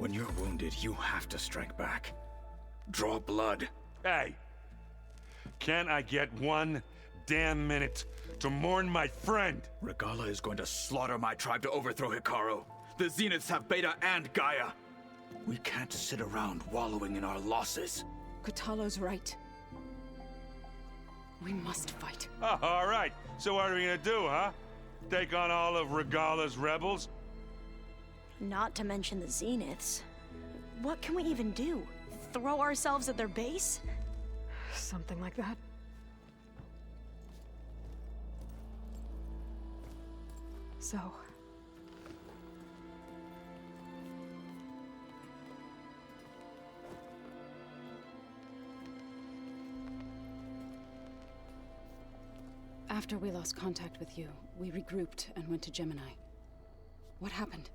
When you're wounded, you have to strike back. Draw blood. Hey! Can't I get one damn minute to mourn my friend? Regala is going to slaughter my tribe to overthrow Hikaru. The Zeniths have Beta and Gaia. We can't sit around wallowing in our losses. Kotallo's right. We must fight. Oh, all right. So what are we gonna do, huh? Take on all of Regala's rebels? Not to mention the Zeniths. What can we even do? Throw ourselves at their base? Something like that. So... After we lost contact with you, we regrouped and went to Gemini. What happened?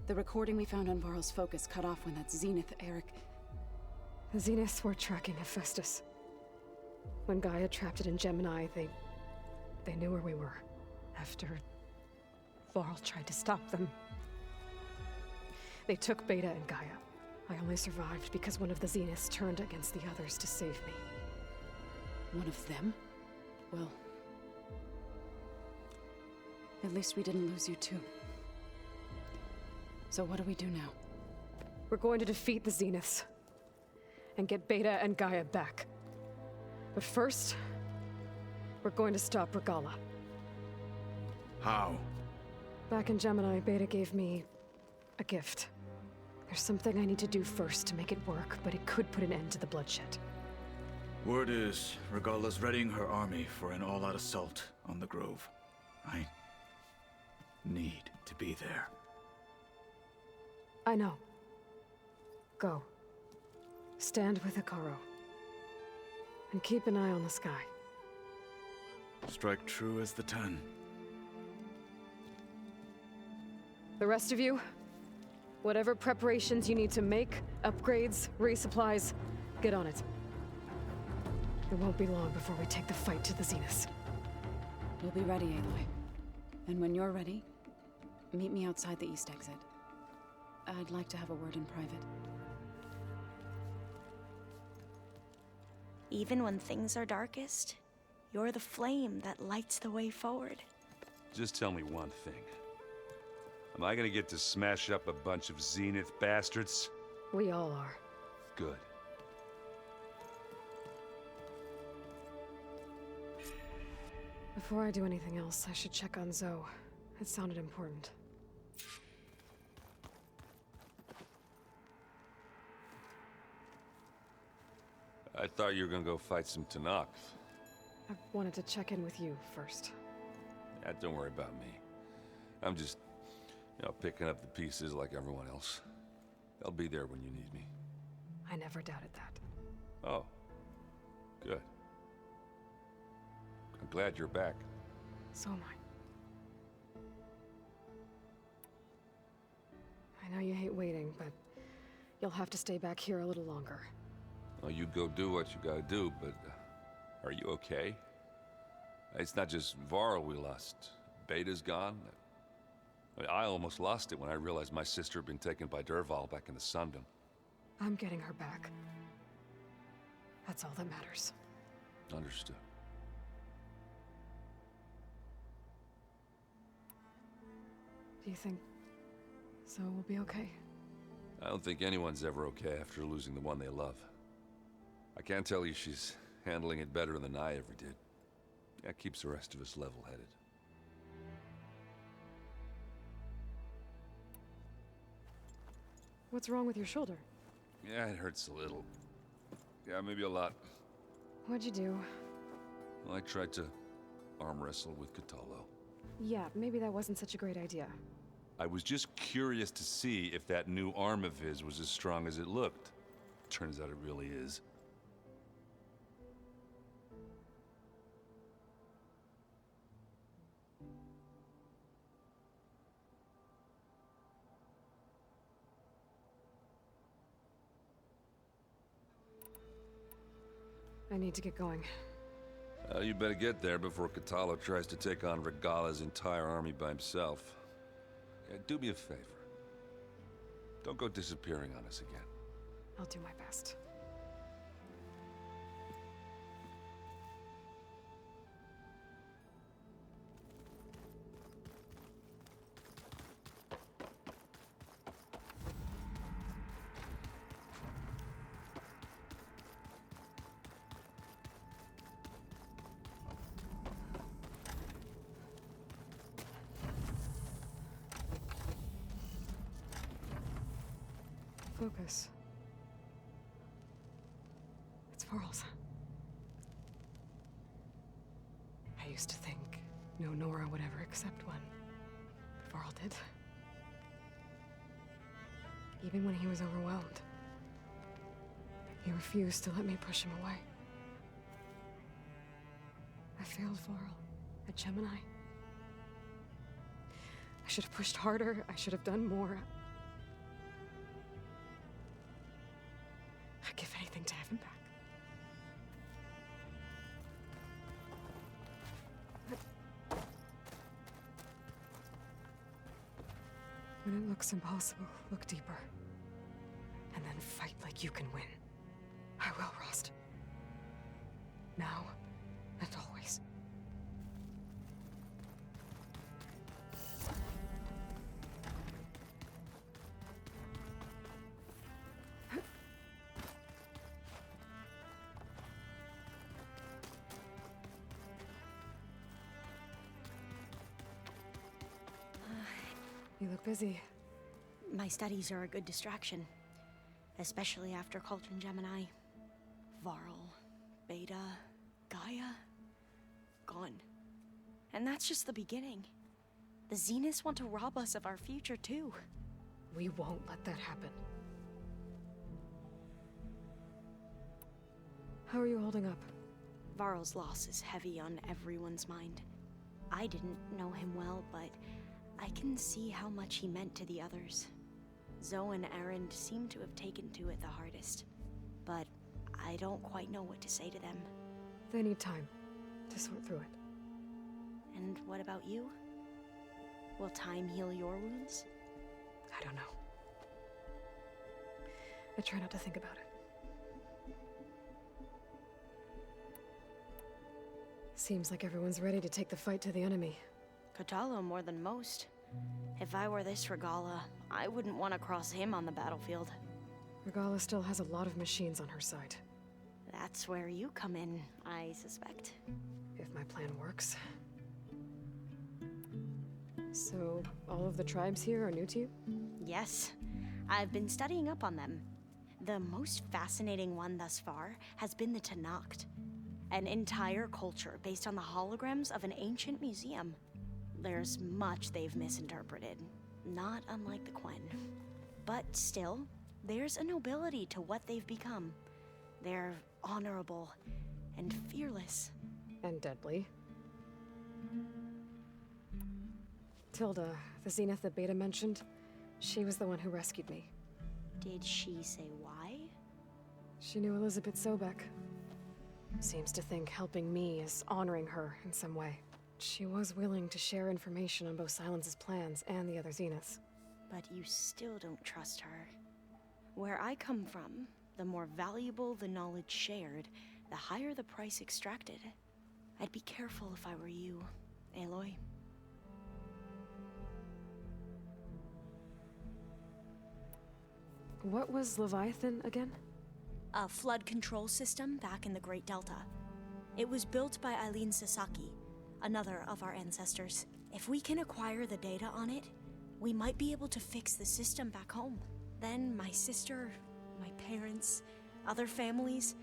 The recording we found on Varl's focus cut off when that Zenith Eric... The Zeniths were tracking Hephaestus. When Gaia trapped it in Gemini, they knew where we were. After Varl tried to stop them. They took Beta and Gaia. I only survived because one of the Zeniths turned against the others to save me. One of them? Well... at least we didn't lose you too. So what do we do now? We're going to defeat the Zeniths. And get Beta and Gaia back. But first, we're going to stop Regala. How? Back in Gemini, Beta gave me a gift. There's something I need to do first to make it work, but it could put an end to the bloodshed. Word is, Regala's readying her army for an all-out assault on the Grove. I need to be there. I know. Go. Stand with Hikaru. And keep an eye on the sky. Strike true as the 10. The rest of you, whatever preparations you need to make, upgrades, resupplies, get on it. It won't be long before we take the fight to the Zeniths. We'll be ready, Aloy. And when you're ready, meet me outside the east exit. I'd like to have a word in private. Even when things are darkest, you're the flame that lights the way forward. Just tell me one thing. Am I gonna get to smash up a bunch of Zenith bastards? We all are. Good. Before I do anything else, I should check on Zoe. It sounded important. I thought you were gonna go fight some Tanakh. I wanted to check in with you first. Yeah, don't worry about me. I'm just, picking up the pieces like everyone else. I'll be there when you need me. I never doubted that. Oh. Good. I'm glad you're back. So am I. I know you hate waiting, but you'll have to stay back here a little longer. Well, you go do what you gotta do, but are you okay? It's not just Varl we lost. Beta's gone. I almost lost it when I realized my sister had been taken by Dervahl back in the Sundom. I'm getting her back. That's all that matters. Understood. Do you think Zoe will be okay? I don't think anyone's ever okay after losing the one they love. I can't tell you she's handling it better than I ever did. That keeps the rest of us level-headed. What's wrong with your shoulder? Yeah, it hurts a little. Yeah, maybe a lot. What'd you do? Well, I tried to arm wrestle with Kotallo. Yeah, maybe that wasn't such a great idea. I was just curious to see if that new arm of his was as strong as it looked. Turns out it really is. I need to get going. You better get there before Kotallo tries to take on Regala's entire army by himself. Yeah, do me a favor. Don't go disappearing on us again. I'll do my best. Focus. It's Varl's. I used to think no Nora would ever accept one, but Varl did. Even when he was overwhelmed, he refused to let me push him away. I failed Varl at Gemini. I should have pushed harder. I should have done more. I'd give anything to have him back. When it looks impossible, look deeper. And then fight like you can win. I will, Rost. Now and always. You look busy. My studies are a good distraction. Especially after Cauldron Gemini. Varl, Beta, Gaia. Gone. And that's just the beginning. The Zeniths want to rob us of our future, too. We won't let that happen. How are you holding up? Varl's loss is heavy on everyone's mind. I didn't know him well, but I can see how much he meant to the others. Zoe and Erend seem to have taken to it the hardest, but I don't quite know what to say to them. They need time to sort through it. And what about you? Will time heal your wounds? I don't know. I try not to think about it. Seems like everyone's ready to take the fight to the enemy. Kotallo more than most. If I were this Regala, I wouldn't want to cross him on the battlefield. Regala still has a lot of machines on her side. That's where you come in, I suspect. If my plan works. So, all of the tribes here are new to you? Yes. I've been studying up on them. The most fascinating one thus far has been the Tenakth. An entire culture based on the holograms of an ancient museum. There's much they've misinterpreted, not unlike the Quen. But still, there's a nobility to what they've become. They're honorable and fearless. And deadly. Tilda, the Zenith that Beta mentioned, she was the one who rescued me. Did she say why? She knew Elizabeth Sobek. Seems to think helping me is honoring her in some way. She was willing to share information on both Silence's plans and the other Zeniths. But you still don't trust her. Where I come from, the more valuable the knowledge shared, the higher the price extracted. I'd be careful if I were you, Aloy. What was Leviathan again? A flood control system back in the Great Delta. It was built by Eileen Sasaki, another of our ancestors. If we can acquire the data on it, we might be able to fix the system back home. Then my sister, my parents, other families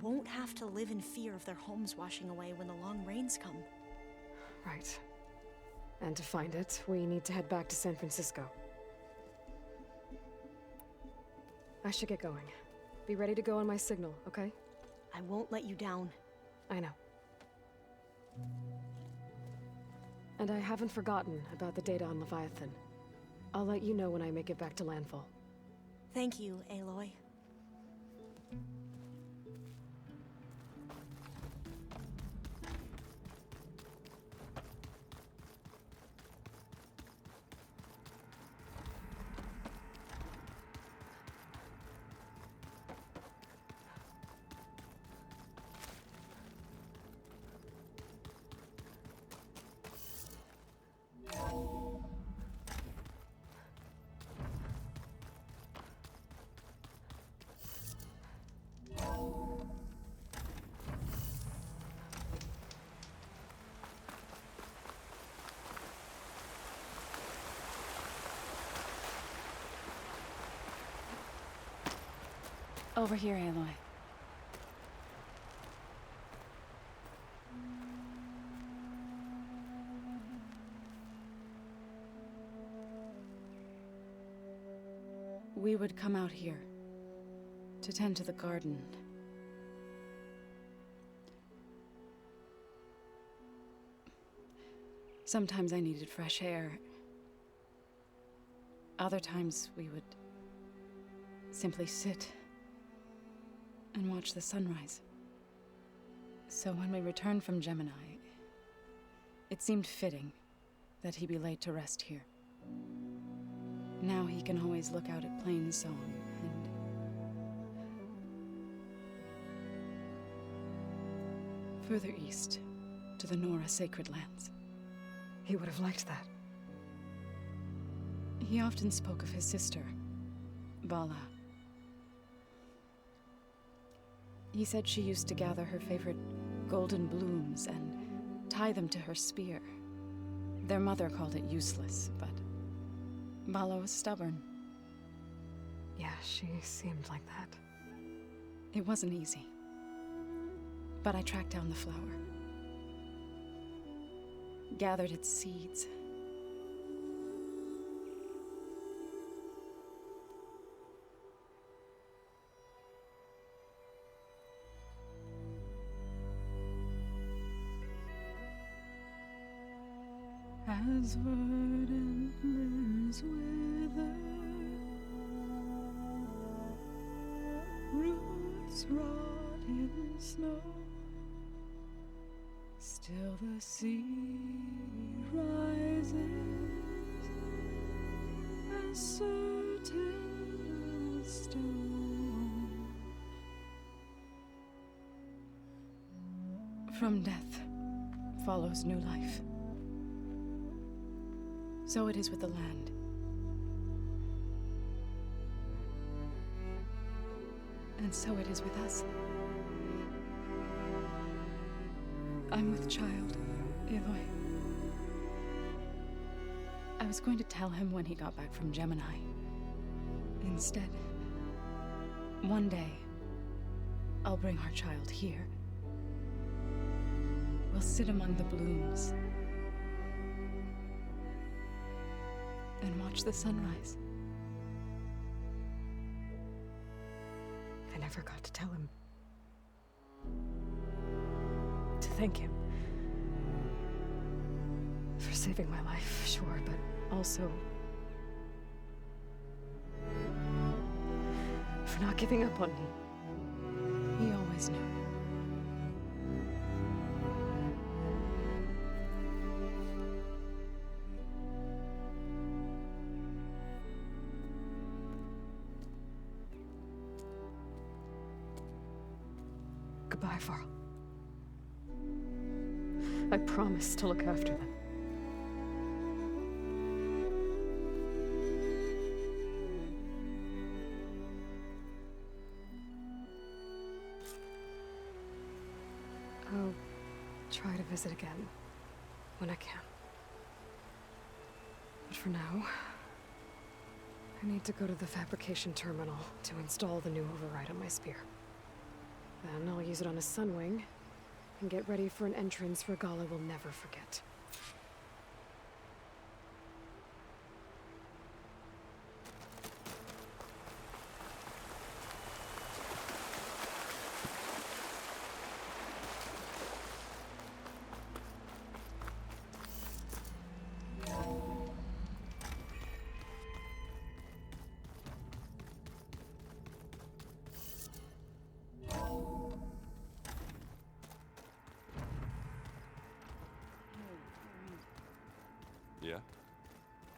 won't have to live in fear of their homes washing away when the long rains come. Right. And to find it, we need to head back to San Francisco. I should get going. Be ready to go on my signal, okay? I won't let you down. I know. And I haven't forgotten about the data on Leviathan. I'll let you know when I make it back to landfall. Thank you, Aloy. Over here, Aloy. We would come out here to tend to the garden. Sometimes I needed fresh air. Other times we would simply sit and watch the sunrise. So when we returned from Gemini, it seemed fitting that he be laid to rest here. Now he can always look out at Plain Song and... further east, to the Nora Sacred Lands. He would have liked that. He often spoke of his sister, Vala. He said she used to gather her favorite golden blooms and tie them to her spear. Their mother called it useless, but Vala was stubborn. Yeah, she seemed like that. It wasn't easy. But I tracked down the flower. Gathered its seeds. As verdant limbs wither, roots rot in snow, still the sea rises, as certain as stone. From death follows new life. So it is with the land. And so it is with us. I'm with child, Aloy. I was going to tell him when he got back from Gemini. Instead, one day, I'll bring our child here. We'll sit among the blooms and watch the sunrise. I never got to tell him. To thank him. For saving my life, sure, but also... for not giving up on me. He always knew. Goodbye, Varl. I promise to look after them. I'll try to visit again when I can. But for now, I need to go to the fabrication terminal to install the new override on my spear. Then I'll use it on a sunwing, and get ready for an entrance Regala will never forget. Yeah?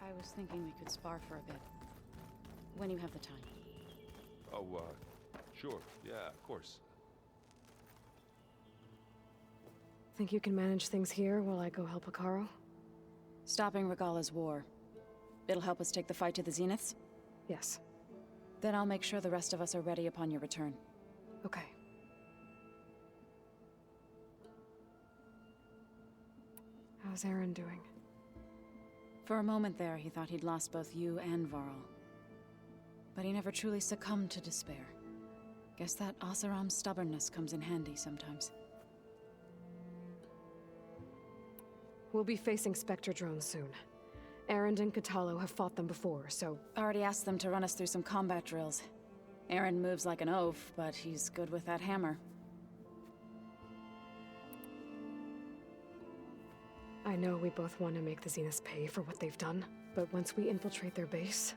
I was thinking we could spar for a bit. When you have the time. Oh, sure. Yeah, of course. Think you can manage things here while I go help Akaro? Stopping Regala's war. It'll help us take the fight to the Zeniths? Yes. Then I'll make sure the rest of us are ready upon your return. Okay. How's Aaron doing? For a moment there, he thought he'd lost both you and Varl. But he never truly succumbed to despair. Guess that Oseram's stubbornness comes in handy sometimes. We'll be facing Spectre drones soon. Erend and Katalo have fought them before, so... Already asked them to run us through some combat drills. Erend moves like an oaf, but he's good with that hammer. I know we both want to make the Zeniths pay for what they've done, but once we infiltrate their base,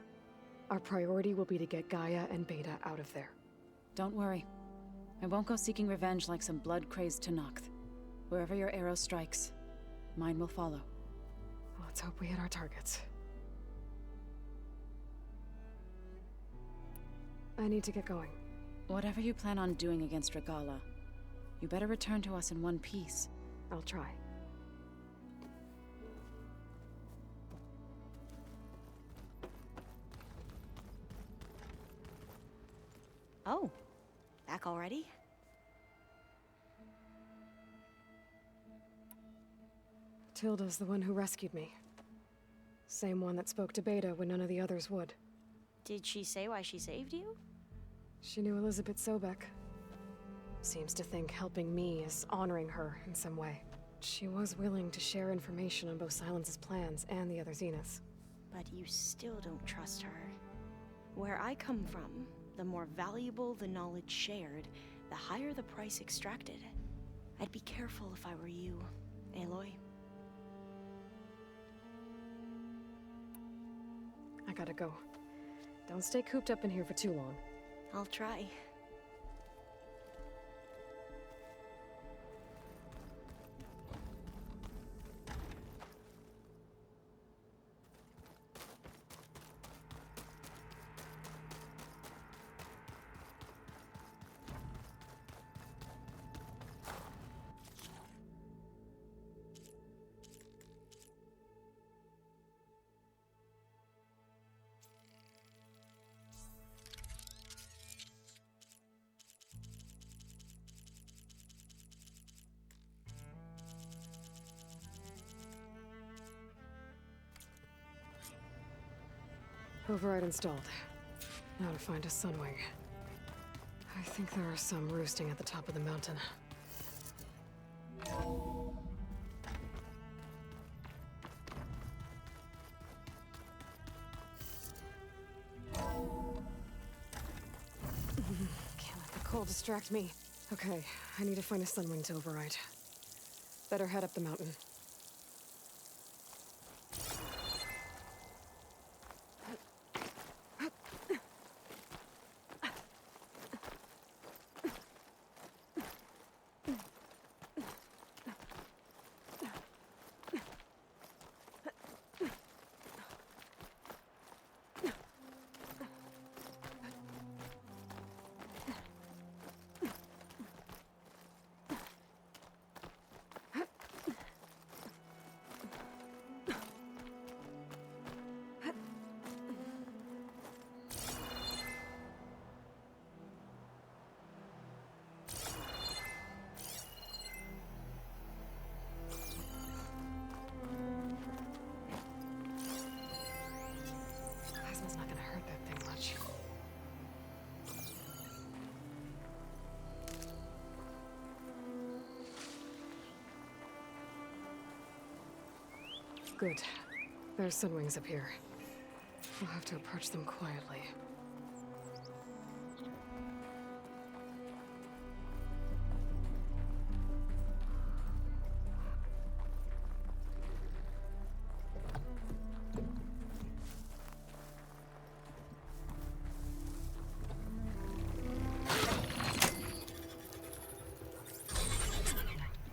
our priority will be to get Gaia and Beta out of there. Don't worry. I won't go seeking revenge like some blood-crazed Tenakth. Wherever your arrow strikes, mine will follow. Let's hope we hit our targets. I need to get going. Whatever you plan on doing against Regala, you better return to us in one piece. I'll try. Oh, back already? Tilda's the one who rescued me. Same one that spoke to Beta when none of the others would. Did she say why she saved you? She knew Elizabeth Sobek. Seems to think helping me is honoring her in some way. She was willing to share information on both Silence's plans and the other Zeniths. But you still don't trust her. Where I come from, the more valuable the knowledge shared, the higher the price extracted. I'd be careful if I were you, Aloy. I gotta go. Don't stay cooped up in here for too long. I'll try. Override installed. Now to find a Sunwing. I think there are some roosting at the top of the mountain. Can't let the cold distract me. Okay, I need to find a Sunwing to override. Better head up the mountain. Plasma's not gonna hurt that thing much. Good. There's Sunwings up here. We'll have to approach them quietly.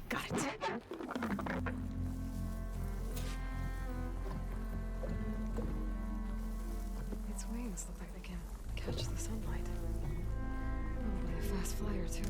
Got it. Its wings look like they can catch the sunlight. Probably a fast flyer, too.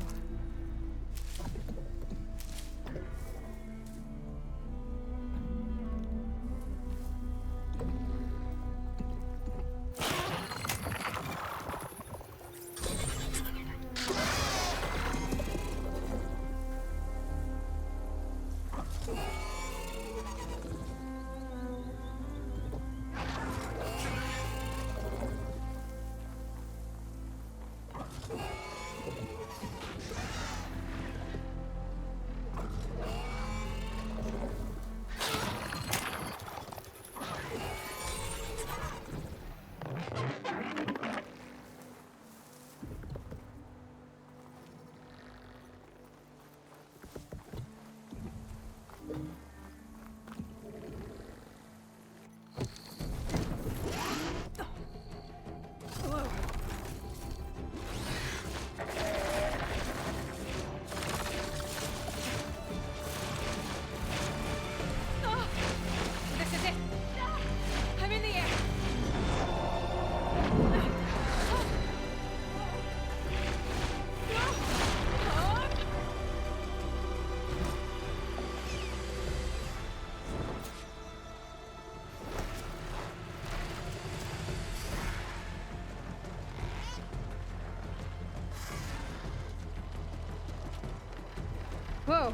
Whoa!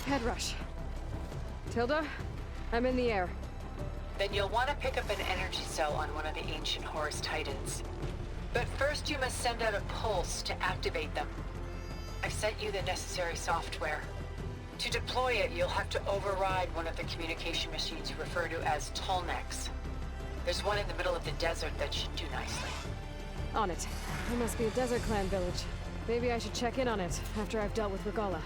Head rush. Tilda, I'm in the air. Then you'll want to pick up an energy cell on one of the ancient Horus Titans. But first you must send out a pulse to activate them. I've sent you the necessary software. To deploy it, you'll have to override one of the communication machines you refer to as Tolnecs. There's one in the middle of the desert that should do nicely. On it. There must be a Desert Clan village. Maybe I should check in on it after I've dealt with Regala.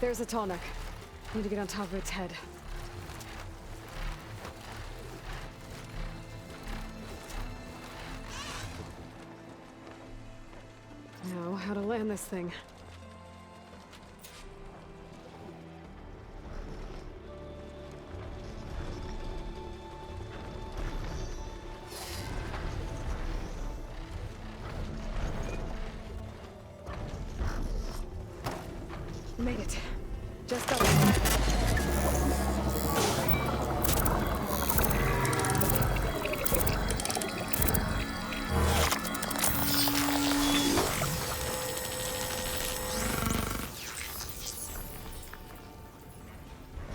There's a Tallneck. Need to get on top of its head. Now, how to land this thing. Made it. Just got it.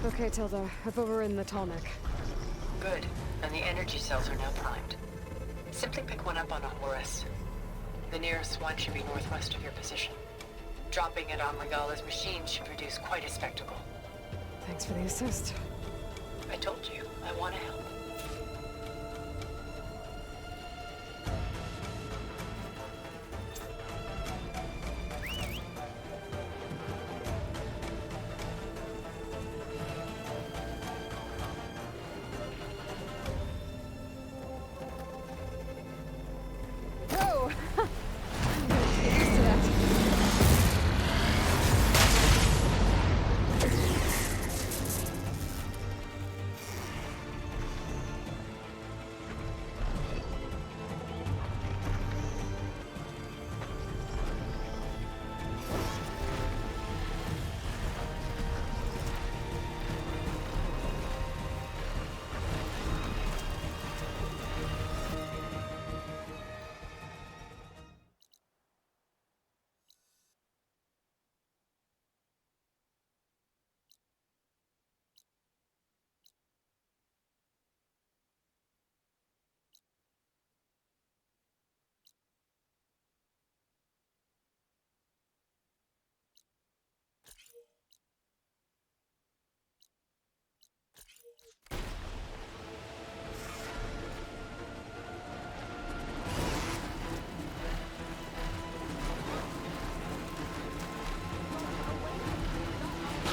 Okay, Tilda. I've overridden the Tallneck. Good. And the energy cells are now primed. Simply pick one up on a Horus. The nearest one should be northwest of your position. Dropping it on Regala's machine should produce quite a spectacle. Thanks for the assist. I told you, I want to help. Whoa! I'm gonna get used to that.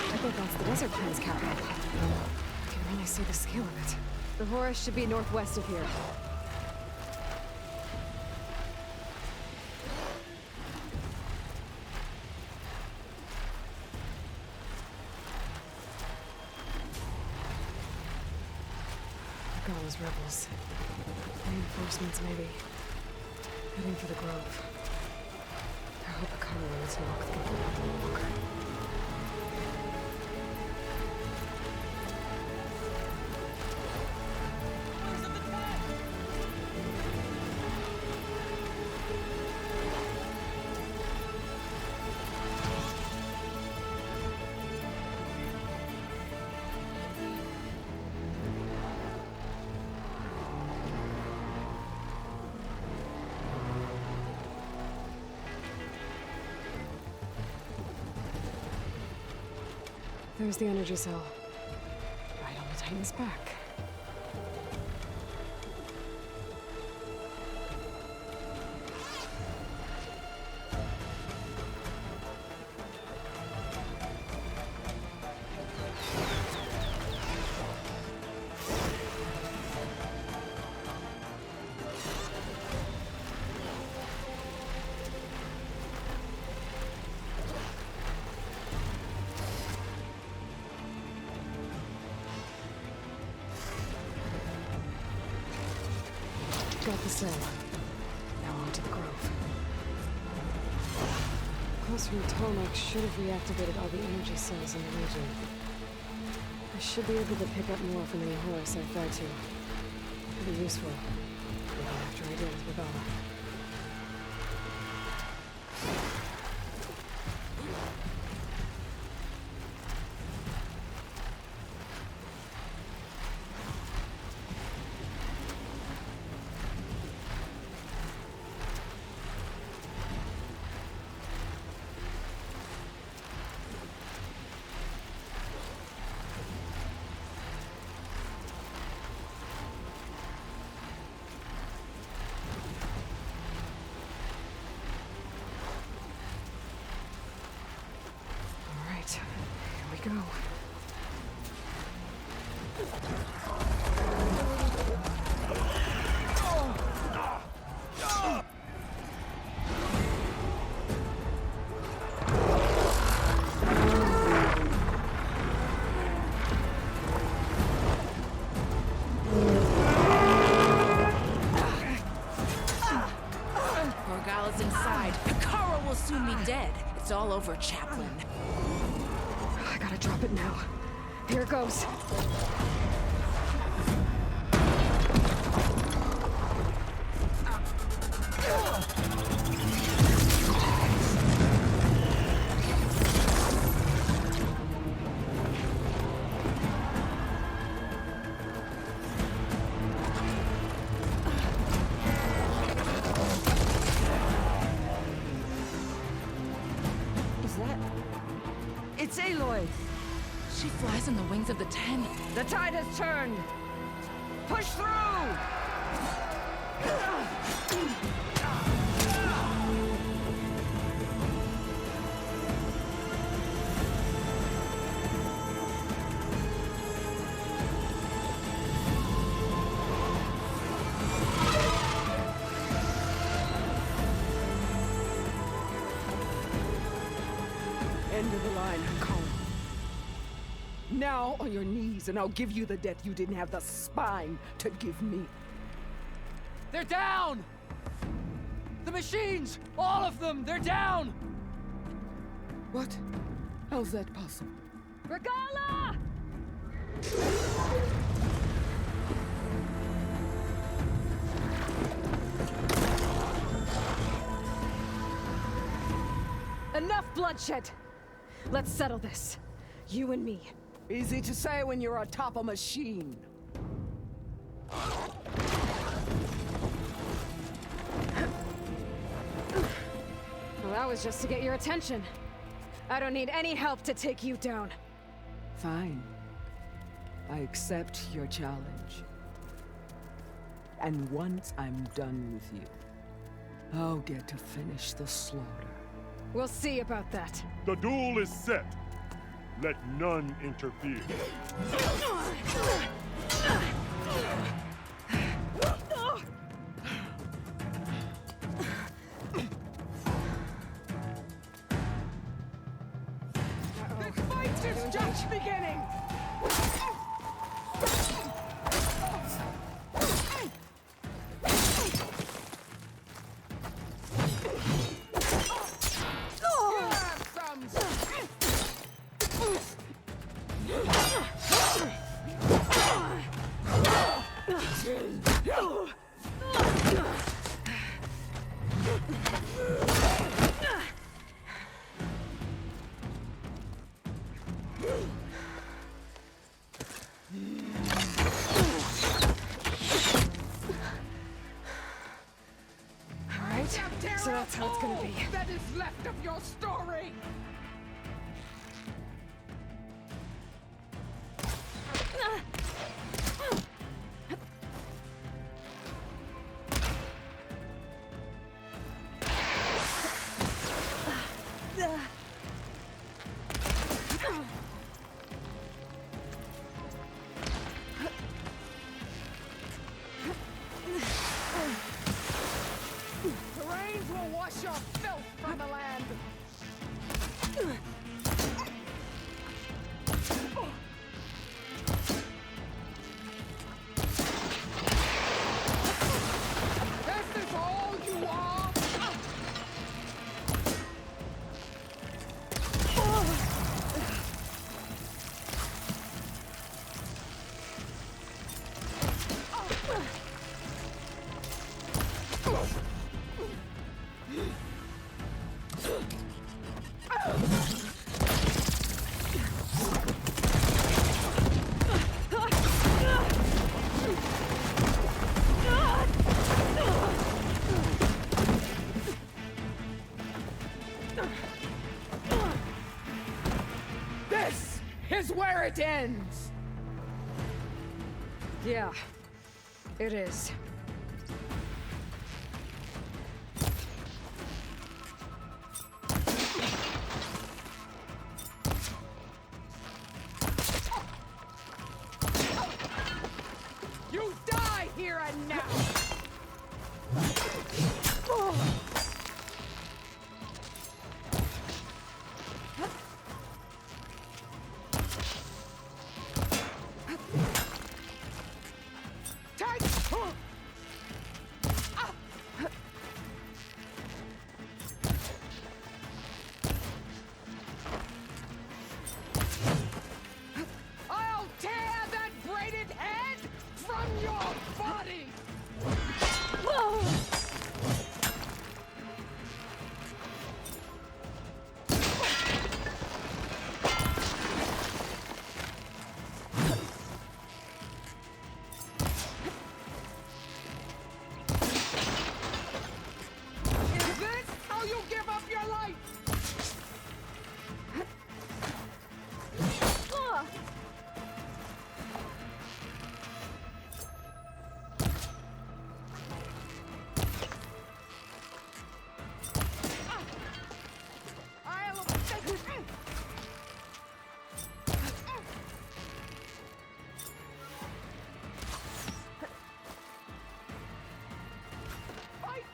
I think that's the Desert Clan's capital. I can really see the scale of it. The Horus should be northwest of here. Regala's rebels. Reinforcements, maybe. Heading for the Grove. I hope the Carmel's locked can hold out any longer. There's the energy cell. Right on the Titan's back. got the cell. Now on to the Grove. Calls from Tomac should have reactivated all the energy cells in the region. I should be able to pick up more from the Horus I fed to. Could be useful. Maybe after I deal with Regala. Here we go. Morgala's inside. Akara will soon be dead. It's all over, Chaplain. I gotta drop it now. Here it goes. It's Aloy! She flies on the wings of the Ten. The tide has turned! Push through! End of the line, Colin. Now on your knees, and I'll give you the death you didn't have the spine to give me. They're down! The machines! All of them! They're down! What? How's that possible? Regala! Enough bloodshed! Let's settle this. You and me. Easy to say when you're atop a machine. Well, that was just to get your attention. I don't need any help to take you down. Fine. I accept your challenge. And once I'm done with you, I'll get to finish the slaughter. We'll see about that. The duel is set. Let none interfere. The fight is just beginning! So that's how it's gonna be. That is left of your story! The rains will wash your filth from the land! it ends! Yeah, it is. You die here and now! I'll tear that braided head from your body! Is this how you give up your life? I'll fight!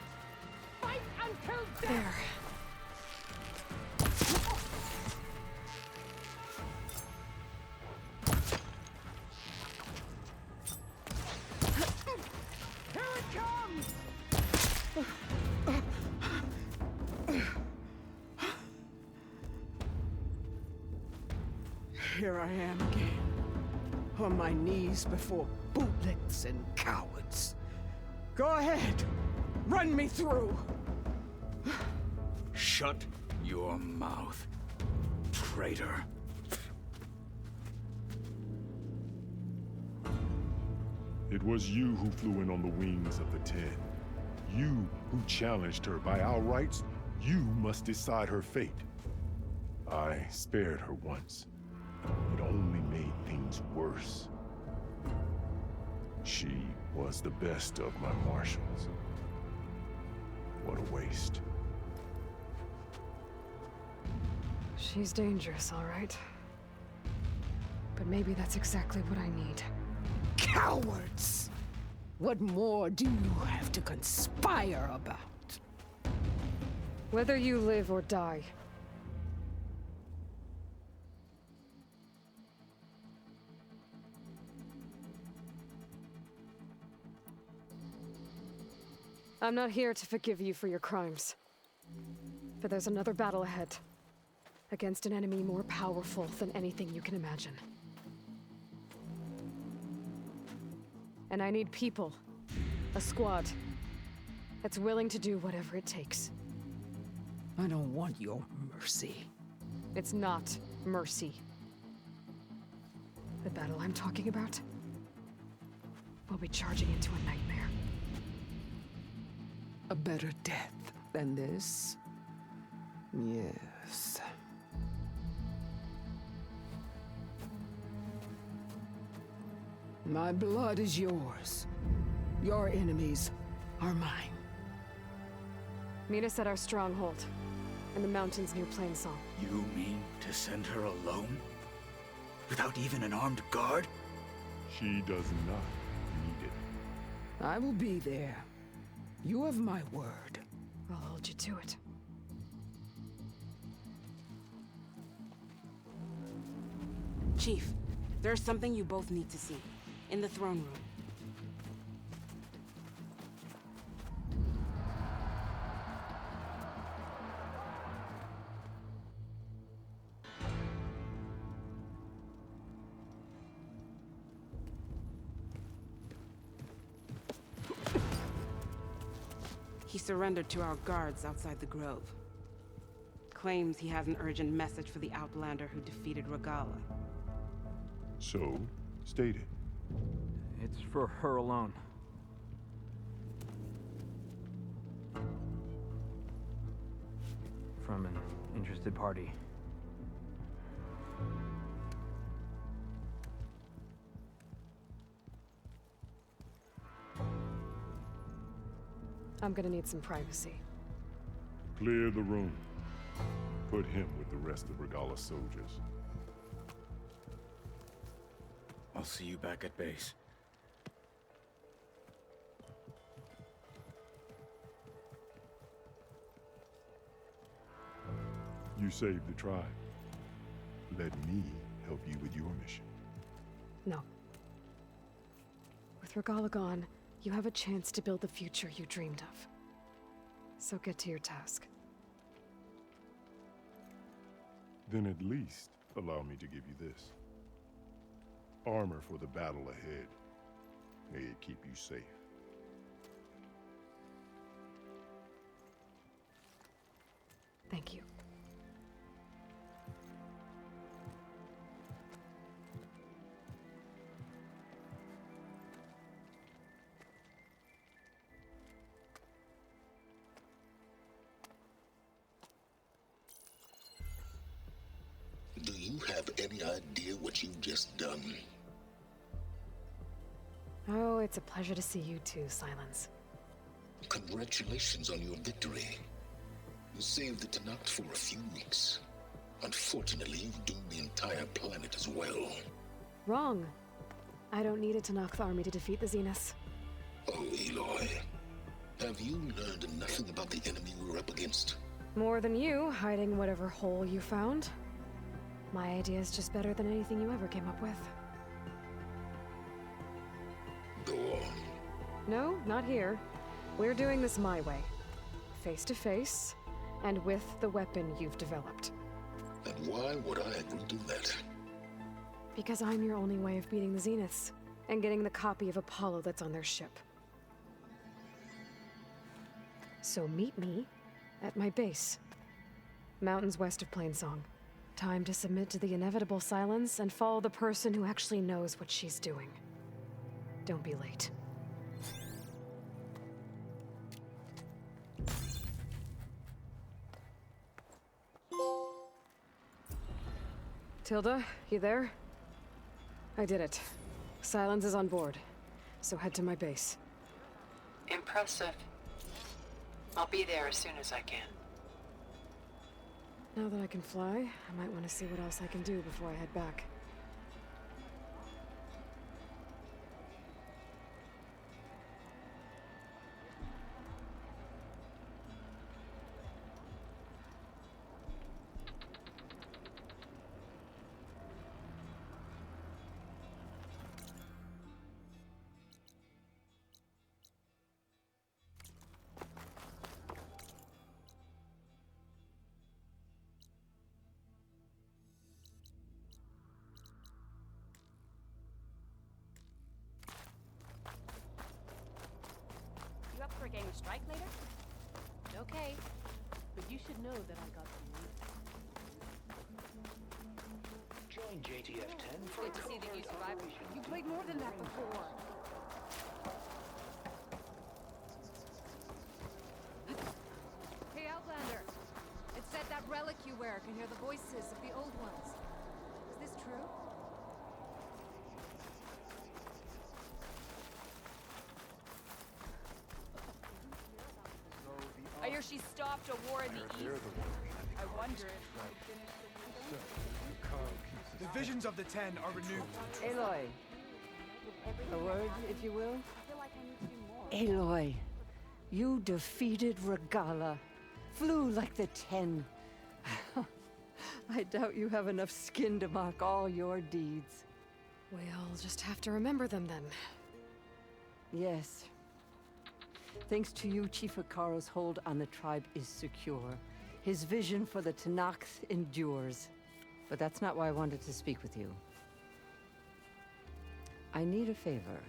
Fight until death! There. Here it comes! Here I am again, on my knees before bootlets and cowards. Go ahead, run me through. Shut your mouth, traitor. It was you who flew in on the wings of the 10. You who challenged her. By our rights, you must decide her fate. I spared her once. It only made things worse. She was the best of my marshals. What a waste. She's dangerous, all right. But maybe that's exactly what I need. Cowards! What more do you have to conspire about? Whether you live or die. I'm not here to forgive you for your crimes. But there's another battle ahead. Against an enemy more powerful than anything you can imagine. And I need people. A squad. That's willing to do whatever it takes. I don't want your mercy. It's not mercy. The battle I'm talking about will be charging into a nightmare. A better death than this? Yes. My blood is yours. Your enemies are mine. Meet us at our stronghold, in the mountains near Plainsong. You mean to send her alone? Without even an armed guard? She does not need it. I will be there. You have my word. I'll hold you to it. Chief, there's something you both need to see. In the throne room. He surrendered to our guards outside the grove. Claims he has an urgent message for the Outlander who defeated Regala. So, state it. It's for her alone. From an interested party. I'm gonna need some privacy. Clear the room. Put him with the rest of Regalla's soldiers. I'll see you back at base. You saved the tribe. Let me help you with your mission. No. With Regalla gone, you have a chance to build the future you dreamed of. So get to your task. Then at least allow me to give you this. Armor for the battle ahead. May it keep you safe. Thank you. Do you have any idea what you've just done? Oh, it's a pleasure to see you too, Silence. Congratulations on your victory. You saved the Tenakth for a few weeks. Unfortunately, you've doomed the entire planet as well. Wrong. I don't need a Tenakth army to defeat the Zeniths. Oh, Aloy. Have you learned nothing about the enemy we're up against? More than you, hiding whatever hole you found. My idea is just better than anything you ever came up with. Go on. No, not here. We're doing this my way. Face to face, and with the weapon you've developed. And why would I agree to that? Because I'm your only way of beating the Zeniths, and getting the copy of Apollo that's on their ship. So meet me at my base. Mountains west of Plainsong. Time to submit to the inevitable silence and follow the person who actually knows what she's doing. Don't be late. Tilda, you there? I did it. Silence is on board, so head to my base. Impressive. I'll be there as soon as I can. Now that I can fly, I might want to see what else I can do before I head back. You up for a game of strike later? Okay. But you should know that I got some news. Join JTF-10 for Good to see that you survived. You played more than that before. Hey, Outlander. It said that relic you wear can hear the voices of the old ones. Is this true? I hear she stopped a war in the east. I wonder if she finished the The visions of the Ten are renewed. Aloy. A word, if you will? Aloy, you defeated Regalla. Flew like the Ten. I doubt you have enough skin to mark all your deeds. We'll just have to remember them then. Yes. Thanks to you, Chief Hikaro's hold on the tribe is secure. His vision for the Tenakth endures. But that's not why I wanted to speak with you. I need a favor.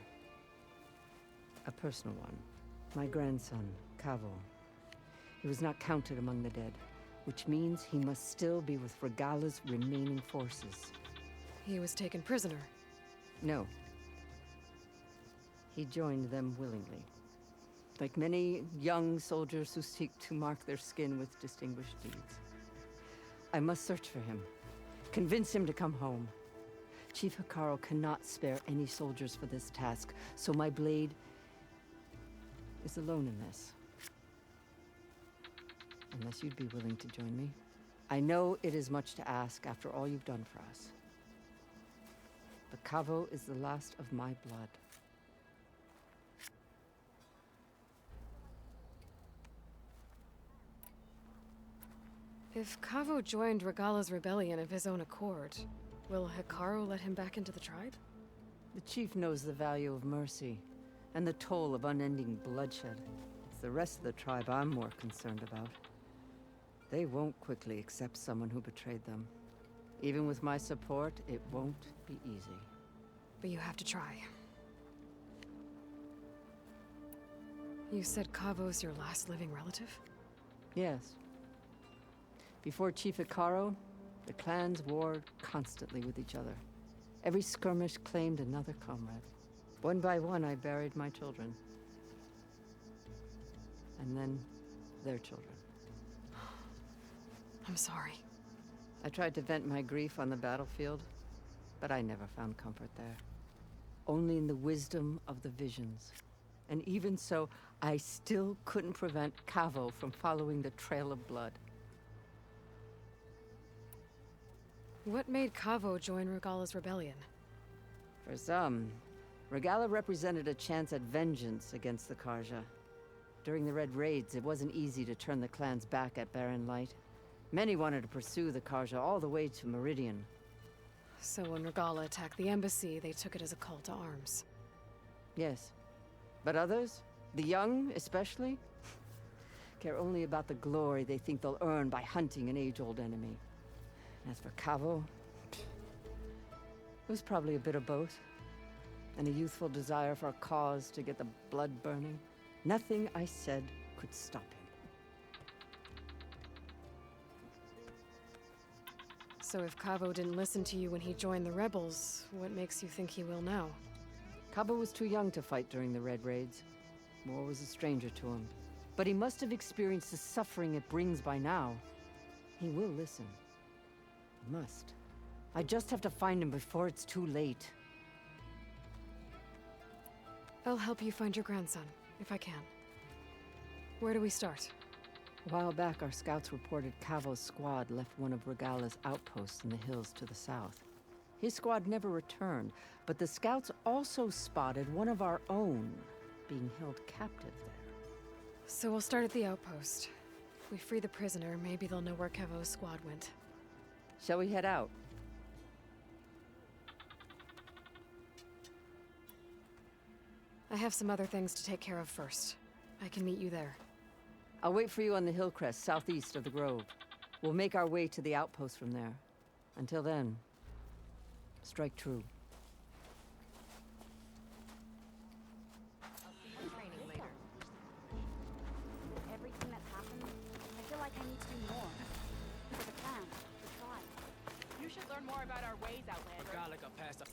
A personal one. My grandson, Kavo. He was not counted among the dead, which means he must still be with Regalla's remaining forces. He was taken prisoner. No. He joined them willingly. Like many young soldiers who seek to mark their skin with distinguished deeds. I must search for him. Convince him to come home. Chief Hikaro cannot spare any soldiers for this task, so my blade is alone in this. unless you'd be willing to join me. I know it is much to ask after all you've done for us. But Kavo is the last of my blood. If Kavo joined Regala's rebellion of his own accord, will Hikaru let him back into the tribe? The chief knows the value of mercy, and the toll of unending bloodshed. It's the rest of the tribe I'm more concerned about. They won't quickly accept someone who betrayed them. Even with my support, it won't be easy. But you have to try. You said Kavo's your last living relative? Yes. Before Chief Hikaru, the clans warred constantly with each other. Every skirmish claimed another comrade. One by one, I buried my children. And then their children. I'm sorry. I tried to vent my grief on the battlefield, but I never found comfort there. Only in the wisdom of the visions. And even so, I still couldn't prevent Kavo from following the trail of blood. What made Kavo join Regala's rebellion? For some, Regala represented a chance at vengeance against the Karja. During the Red Raids, it wasn't easy to turn the clans back at Barren Light. Many wanted to pursue the Karja all the way to Meridian. So when Regala attacked the embassy, they took it as a call to arms. Yes. But others, the young especially, care only about the glory they think they'll earn by hunting an age-old enemy. As for Kavo, it was probably a bit of both. And a youthful desire for a cause to get the blood burning. Nothing I said could stop him. So if Kavo didn't listen to you when he joined the rebels, what makes you think he will now? Kavo was too young to fight during the Red Raids. War was a stranger to him. But he must have experienced the suffering it brings by now. He will listen. He must. I just have to find him before it's too late. I'll help you find your grandson, if I can. Where do we start? A while back, our scouts reported Kavo's squad left one of Regala's outposts in the hills to the south. His squad never returned, but the scouts also spotted one of our own being held captive there. So we'll start at the outpost. If we free the prisoner, maybe they'll know where Kavo's squad went. Shall we head out? I have some other things to take care of first. I can meet you there. I'll wait for you on the hill crest, southeast of the grove. We'll make our way to the outpost from there. Until then, strike true. Everything that's happened, I feel like I need to do more. For the clan, the tribe. You should learn more about our ways, Outlander. Regala got past the